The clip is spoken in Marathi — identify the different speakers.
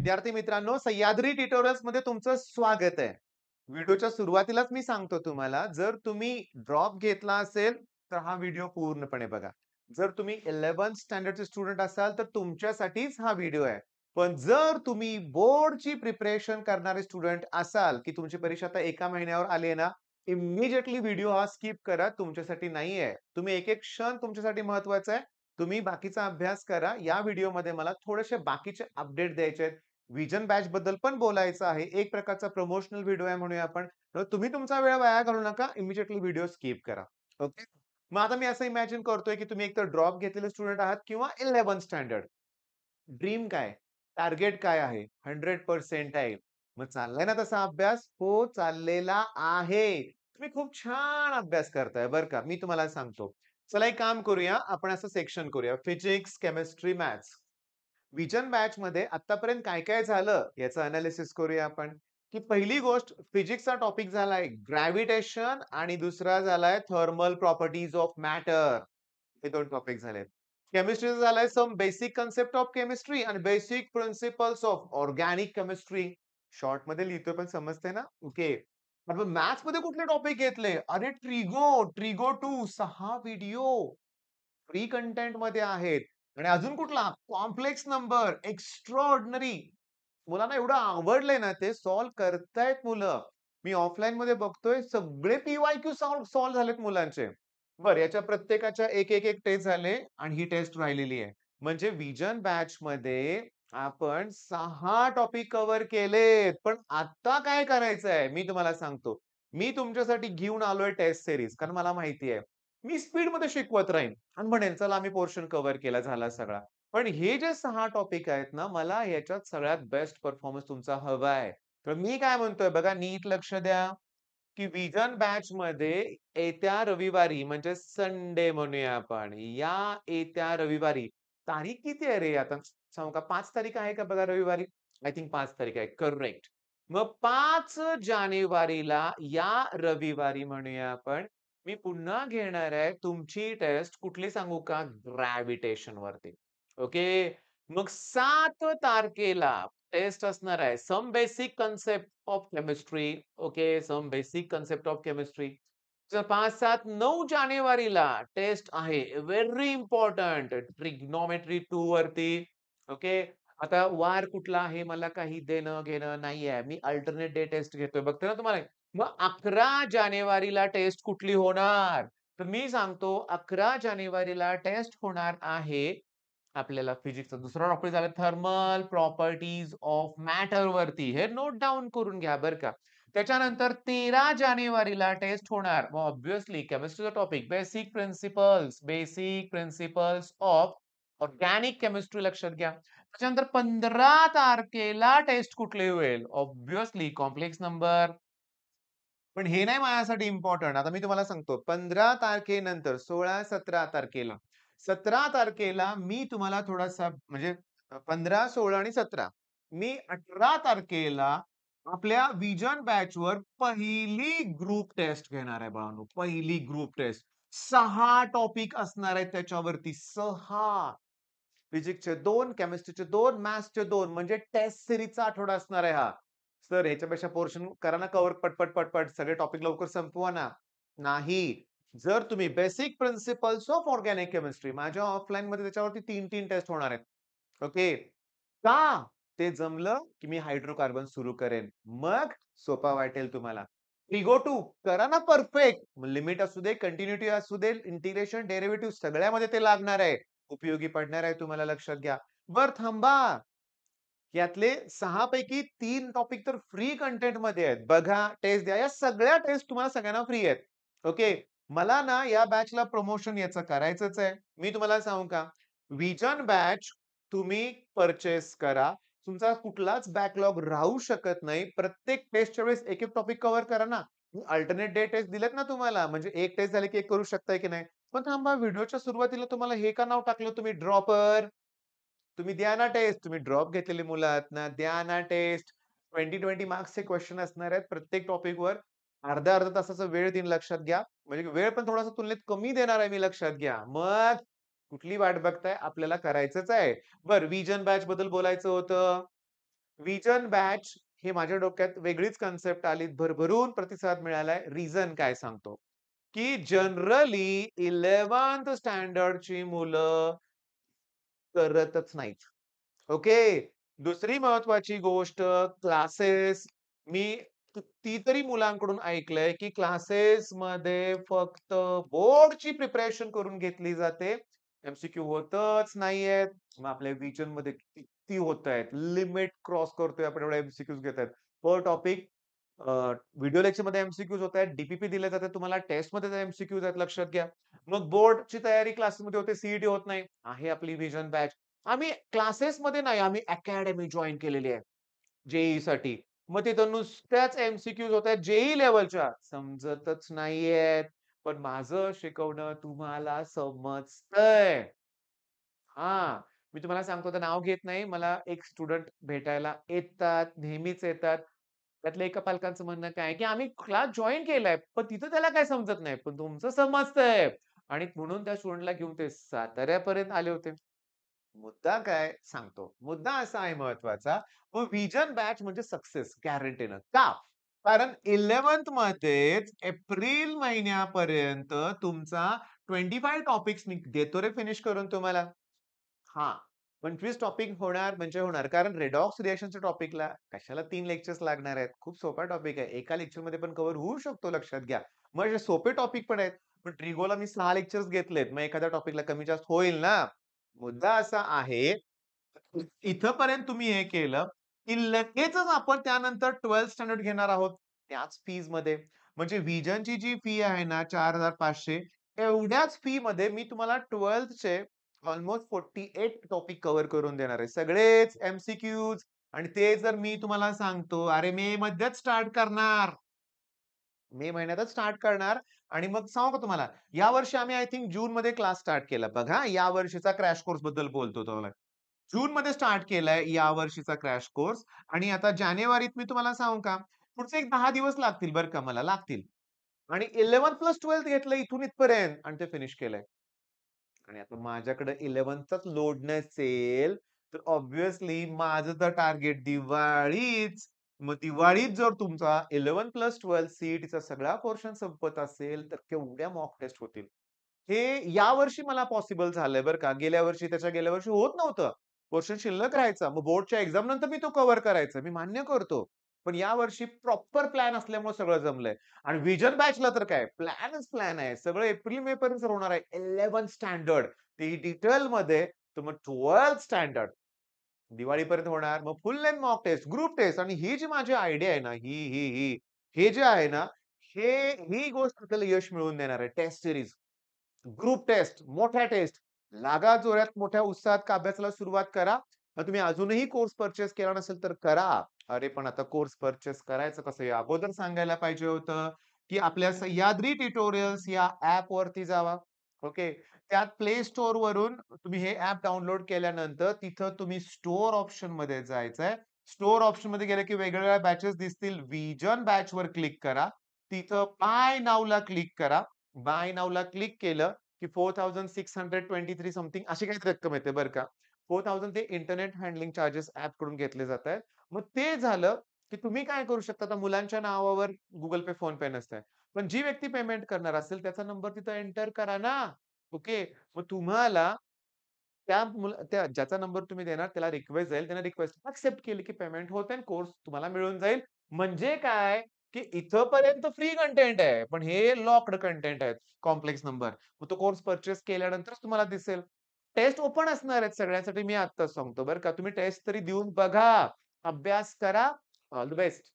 Speaker 1: विद्यार्थी मित्रांनो, सह्याद्री ट्युटोरियल्स मध्ये तुमचं स्वागत आहे. व्हिडिओच्या सुरुवातीलाच मी सांगतो तुम्हाला, जर तुम्ही ड्रॉप घेतला असेल, तर हा व्हिडिओ पूर्णपणे बघा. जर तुम्ही 11th स्टँडर्डचे स्टुडंट असाल, तर तुमच्यासाठीच हा व्हिडिओ आहे. पण जर तुम्ही बोर्डची प्रिपरेशन करणारे स्टुडंट असाल, की तुमची परीक्षा आता 1 महिन्यावर आली आहे ना, इमिडिएटली व्हिडिओ हा स्किप करा. तुमच्यासाठी नाहीये. तुम्ही एक-एक क्षण तुमच्यासाठी महत्त्वाचा आहे. तुम्ही बाकीचा अभ्यास करा. या व्हिडिओमध्ये मला थोडेसे बाकीचे अपडेट द्यायचे आहेत. व्हिजन बॅच बद्दल पण बोलायचं आहे. एक प्रकारचा प्रमोशनल व्हिडिओ आहे म्हणूया आपण. तर तुम्ही तुमचा वेळ वाया घालवू नका. इमिडिएटली व्हिडिओ स्किप करा. ओके. मग आता मी असं इमॅजिन करतोय, की तुम्ही एकतर ड्रॉप घेतलेले स्टुडंट आहात किंवा 11th स्टँडर्ड. ड्रीम काय? टार्गेट काय आहे? 100% मग चाललाय ना तसा अभ्यास? हो, चाललेला आहे. तुम्ही खूप छान अभ्यास करताय बरं का. मी तुम्हाला सांगतो. चला एक काम करूया, आपण असं सेक्शन करूया. Physics, chemistry, maths. व्हिजन बॅचमध्ये आत्तापर्यंत काय-काय झालं याचं एनालिसिस करूया आपण, की पहिली गोष्ट फिजिक्सचा टॉपिक झालाय ग्रॅव्हिटेशन आणि दुसरा झालाय थर्मल प्रॉपर्टीज ऑफ मॅटर. हे 2 टॉपिक झालेत. केमिस्ट्रीचा झालाय some basic concept of chemistry आणि basic principles of organic chemistry. शॉर्टमध्ये लिहितोय पण समजतंय ना? ओके. आपण मॅथ्समध्ये कुठले टॉपिक घेतले? अरे ट्रिगो 2 6 व्हिडिओ फ्री कंटेंटमध्ये आहेत. आणि अजून कुठला? Complex number, extraordinary. मुलांना एवढं आवडलंय ना ते सॉल्व्ह करतायत मुलं. मी ऑफलाईनमध्ये बघतोय सगळे पी-वाय-क्यू सॉल्व्ह झालेत मुलांचे. बरं याच्या प्रत्येकाच्या एक टेस्ट झाले आणि ही टेस्ट राहिलेली आहे. म्हणजे व्हिजन बॅचमध्ये आपण 6 टॉपिक कव्हर केलेत. पण आता काय करायचंय मी तुम्हाला सांगतो. मी तुमच्यासाठी घेऊन आलोय टेस्ट सीरीज कारण मला माहिती आहे. मी स्पीडमध्ये शिकवत राहीन आणि म्हणेन चला आम्ही पोर्शन कव्हर केला झाला सगळा. पण हे जे 6 टॉपिक आहेत ना, मला ह्याच्यात सगळ्यात बेस्ट परफॉर्मन्स तुमचा हवा आहे. तर मी काय म्हणतोय बघा नीट लक्ष द्या, की व्हिजन बॅचमध्ये येत्या रविवारी म्हणजे संडे म्हणूया आपण. या येत्या रविवारी तारीख किती आहे रे आता सांगू का? 5 तारीख आहे का बघा रविवारी? आय थिंक 5 तारीख आहे. करेक्ट. मग 5 जानेवारीला या रविवारी म्हणूया आपण, मी पुन्हा घेणार आहे तुमची टेस्ट कुठली सांगू का? ग्रॅव्हिटेशन वरती. ओके. मग 7 तारखेला टेस्ट असणार आहे. Some basic concept of chemistry. Okay. Some basic concept of chemistry. तर 5, 7, 9 जानेवारीला टेस्ट आहे. व्हेरी इम्पोर्टंट ट्रिग्नोमेट्री 2 वरती. ओके. आता वार कुठला आहे मला काही देणं-घेणं नाहीये. मी अल्टरनेट डे टेस्ट घेतोय. बघतोय ना तुम्हाला. मग 11 जानेवारीला टेस्ट कुठली होणार? तर मी सांगतो 11 जानेवारीला टेस्ट होणार आहे आपल्याला फिजिक्सचा दुसरा टॉपिक झाला थर्मल प्रॉपर्टीज ऑफ मॅटर वरती. हे नोट डाउन करून घ्या बरं का. त्याच्यानंतर 13 जानेवारीला टेस्ट होणार. मग ऑब्व्हियसली केमिस्ट्रीचा topic basic principles of organic chemistry लक्षात घ्या. त्याच्यानंतर 15 तारखेला टेस्ट कुठली होईल? Obviously complex number. पण हे नाही माझ्यासाठी इम्पोर्टंट. आता मी तुम्हाला सांगतो 15 तारखेनंतर 16, 17 तारखेला. 17 तारखेला मी तुम्हाला थोडासा म्हणजे 15, 16 आणि 17 मी 18 तारखेला आपल्या व्हिजन बॅचवर पहिली ग्रुप टेस्ट घेणार आहे बाळांनो. पहिली ग्रुप टेस्ट. 6 टॉपिक असणार आहेत त्याच्यावरती 6. फिजिक्सचे 2, केमिस्ट्रीचे 2, मॅथ्सचे 2 म्हणजे टेस्ट सीरीजचा आठवडा असणार आहे हा. सर ह्याच्यापेक्षा पोर्शन करा ना कव्हर पटपट सगळे टॉपिक लवकर संपवा ना. नाही. जर तुम्ही basic principles of organic chemistry माझ्या ऑफलाईनमध्ये त्याच्यावरती 3-3 टेस्ट होणार आहेत. ओके. का? ते जमलं, की मी हायड्रोकार्बन सुरू करेन. मग सोपा वाटेल तुम्हाला. ट्रिगो 2 करा ना परफेक्ट. लिमिट असू दे, कंटिन्यूटी असू दे, इंटिग्रेशन, डेरिव्हेटिव्ह सगळ्यामध्ये ते लागणार आहे. उपयोगी पडणार आहे तुम्हाला लक्षात घ्या. बरं थांबा. यातले 6 पैकी 3 टॉपिक तर फ्री कंटेंटमध्ये आहेत. बघा, टेस्ट द्या. या सगळ्या टेस्ट तुम्हाला सगळ्यांना फ्री आहेत. ओके. मला ना या बॅचला प्रमोशन याचं करायचंच आहे. मी तुम्हाला सांगू का? व्हिजन बॅच तुम्ही पर्चेस करा. तुमचा कुठलाच बॅकलॉग राहू शकत नाही. प्रत्येक टेस्टच्या वेळेस एक-एक टॉपिक कव्हर करा ना. अल्टरनेट डे टेस्ट दिलेत ना तुम्हाला. म्हणजे एक टेस्ट झाली की एक करू शकताय की नाही. पण थांबा व्हिडिओच्या सुरुवातीला तुम्हाला हे का नाव टाकलं तुम्ही ड्रॉपर? तुम्ही द्या ना टेस्ट. तुम्ही ड्रॉप घेतलेली मुलं आहात ना, द्या ना टेस्ट. 20-20 मार्क्सचे क्वेश्चन असणार आहेत प्रत्येक टॉपिकवर. अर्ध्या-अर्ध्या तासाचा वेळ देईन लक्षात घ्या. म्हणजे वेळ पण थोडासा तुलनेत कमी देणार आहे मी लक्षात घ्या. मग कुठली वाट बघताय? आपल्याला करायचंच आहे. बरं व्हिजन बॅचबद्दल बोलायचं होतं. व्हिजन बॅच हे माझ्या डोक्यात वेगळीच कन्सेप्ट आली. भरभरून प्रतिसाद मिळालाय. रिझन काय सांगतो, की जनरली 11th स्टँडर्डची मुलं करतच नाहीत. ओके. दुसरी महत्वाची गोष्ट क्लासेस. मी कितीतरी मुलांकडून ऐकलंय, की क्लासेसमध्ये फक्त बोर्डची प्रिपरेशन करून घेतली जाते. एम-सी-क्यू होतच नाहीयेत. मग आपल्या व्हिजनमध्ये किती होतायत. लिमिट क्रॉस करतोय आपण एवढे एम-सी-क्यूज घेतायत. पर टॉपिक व्हिडिओ लेक्चरमध्ये एम-सी-क्यूज होतायत. डी-पी-पी दिले जातात तुम्हाला. टेस्टमध्ये एम-सी-क्यूज आहेत लक्षात घ्या. मग बोर्डची तयारी क्लासमध्ये होते. सी होत नाही. आहे आपली व्हिजन बॅच. आम्ही क्लासेसमध्ये नाही, आम्ही अकॅडमी जॉइन केलेली आहे, जे मग तिथं नुसत्याच एम-सी-क्यूज होतायत जे लेव्हलच्या. समजतच नाहीयेत. पण माझं शिकवणं तुम्हाला समजतंय. हां. मी तुम्हाला सांगतो तर नाव घेत नाही. मला एक स्टुडंट भेटायला येतात, नेहमीच येतात. त्यातल्या एका पालकांचं म्हणणं काय आहे, की आम्ही क्लास जॉइन केलाय, पण तिथं त्याला काही समजत नाही. पण तुमचं समजतंय आणि म्हणून त्या स्टुडंटला घेऊन ते साताऱ्यापर्यंत आले होते. मुद्दा काय सांगतो. मुद्दा असा आहे महत्वाचा, मग व्हिजन बॅच म्हणजे सक्सेस गॅरंटीनं. का? कारण 11th मध्येच एप्रिल महिन्यापर्यंत तुमचा 25 टॉपिक्स मी देतो रे फिनिश करून तुम्हाला. हां. 25 टॉपिक होणार म्हणजे होणार. कारण रेडॉक्स रिएक्शनच्या टॉपिकला कशाला 3 लेक्चर्स लागणार आहेत. खूप सोपा टॉपिक आहे. एका लेक्चरमध्ये पण कव्हर होऊ शकतो लक्षात घ्या. मग हे सोपे टॉपिक पण आहेत. पण ट्रिगोला मी 6 लेक्चर्स घेतलेत. मग एखाद्या टॉपिकला कमी जास्त होईल ना. मुद्दा असा आहे, इथपर्यंत तुम्ही हे केलं, की लगेचच आपण त्यानंतर 12th स्टँडर्ड घेणार आहोत. त्याच फीजमध्ये. म्हणजे व्हिजनची जी फी आहे ना 4,500 एवढ्याच फीमध्ये मी तुम्हाला 12thचे अल्मोस्ट 48 टॉपिक कव्हर करून देणार आहे. सगळेच एम-सी-क्यूज आणि ते जर मी तुम्हाला सांगतो, अरे मे मध्येच स्टार्ट करणार. मे महिन्यातच स्टार्ट करणार आणि मग सांगू का तुम्हाला, यावर्षी आम्ही आय थिंक जूनमध्ये क्लास स्टार्ट केला. बघा, या वर्षीचा क्रॅश कोर्सबद्दल बोलतो तुम्हाला. जूनमध्ये स्टार्ट केलाय या वर्षीचा क्रॅश कोर्स आणि आता जानेवारीत मी तुम्हाला सांगू का, पुढचे एक 10 दिवस लागतील बरं का मला, लागतील. आणि 11th+12th घेतलं इथून इथपर्यंत आणि ते फिनिश केलंय. आणि आता माझ्याकडे 11thचाच लोड नसेल, तर ऑब्व्हियसली माझं तर टार्गेट दिवाळीच. मग दिवाळीत जर तुमचा 11+12 सी-ई-टीचा सगळा पोर्शन संपत असेल, तर केवढ्या मॉक टेस्ट होतील. हे यावर्षी मला पॉसिबल झालंय बरं का. गेल्या वर्षी, त्याच्या गेल्या वर्षी होत नव्हतं. पोर्शन शिल्लक राहायचा. मग बोर्डच्या एक्झाम नंतर मी तो कव्हर करायचा. मी मान्य करतो. पण यावर्षी प्रॉपर प्लॅन असल्यामुळे सगळं जमलंय. आणि व्हिजन बॅचला तर काय प्लॅनच प्लॅन आहे. सगळं एप्रिल मे पर्यंत होणार आहे. 11th स्टँडर्ड ते डिटेलमध्ये तर मग 12th स्टँडर्ड दिवाळीपर्यंत होणार. मग full length mock test, group test आणि ही जी माझी आयडिया आहे ना, हे जे आहे ना, हे ही गोष्ट आपल्याला यश मिळवून देणार आहे. टेस्ट सीरीज, ग्रुप टेस्ट, मोठ्या टेस्ट. लागा जोरात मोठ्या उत्साहात का अभ्यासाला सुरुवात करा. मग तुम्ही अजूनही कोर्स पर्चेस केला नसेल तर करा. अरे पण आता कोर्स पर्चेस करायचं कसं? हे अगोदर सांगायला पाहिजे होतं, की आपल्या सह्याद्री ट्युटोरियल्स या ॲपवरती जावा. ओके. त्यात प्ले स्टोअरवरून तुम्ही हे ॲप डाउनलोड केल्यानंतर तिथं तुम्ही स्टोअर ऑप्शनमध्ये जायचंय. स्टोअर ऑप्शनमध्ये गेलं की वेगवेगळ्या बॅचेस दिसतील. व्हिजन बॅचवर क्लिक करा. तिथं बाय नाऊला क्लिक करा. बाय नाऊला क्लिक केलं, की 4623 समथिंग अशी काहीतरी रक्कम येते बरं का. 4000 ते इंटरनेट हँडलिंग चार्जेस ॲपकडून घेतले जातायत. मग ते झालं, की तुम्ही काय करू शकता आता मुलांच्या नावावर Google Pay, PhonePe नसतंय. पण जी व्यक्ती पेमेंट करणार असेल त्याचा नंबर तिथं एंटर करा ना. ओके. मग तुम्हाला त्या ज्याचा नंबर तुम्ही देणार त्याला रिक्वेस्ट जाईल. त्याने रिक्वेस्ट एक्सेप्ट केली, की पेमेंट होते आणि कोर्स तुम्हाला मिळून जाईल. म्हणजे काय, की इथपर्यंत फ्री कंटेंट आहे. पण हे लॉक्ड कंटेंट आहेत. Complex number. मग तो कोर्स पर्चेस केल्यानंतरच तुम्हाला दिसेल. टेस्ट ओपन असणार आहेत सगळ्यांसाठी मी आत्ताच सांगतो बरं का. तुम्ही टेस्ट तरी देऊन बघा. अभ्यास करा. All the best.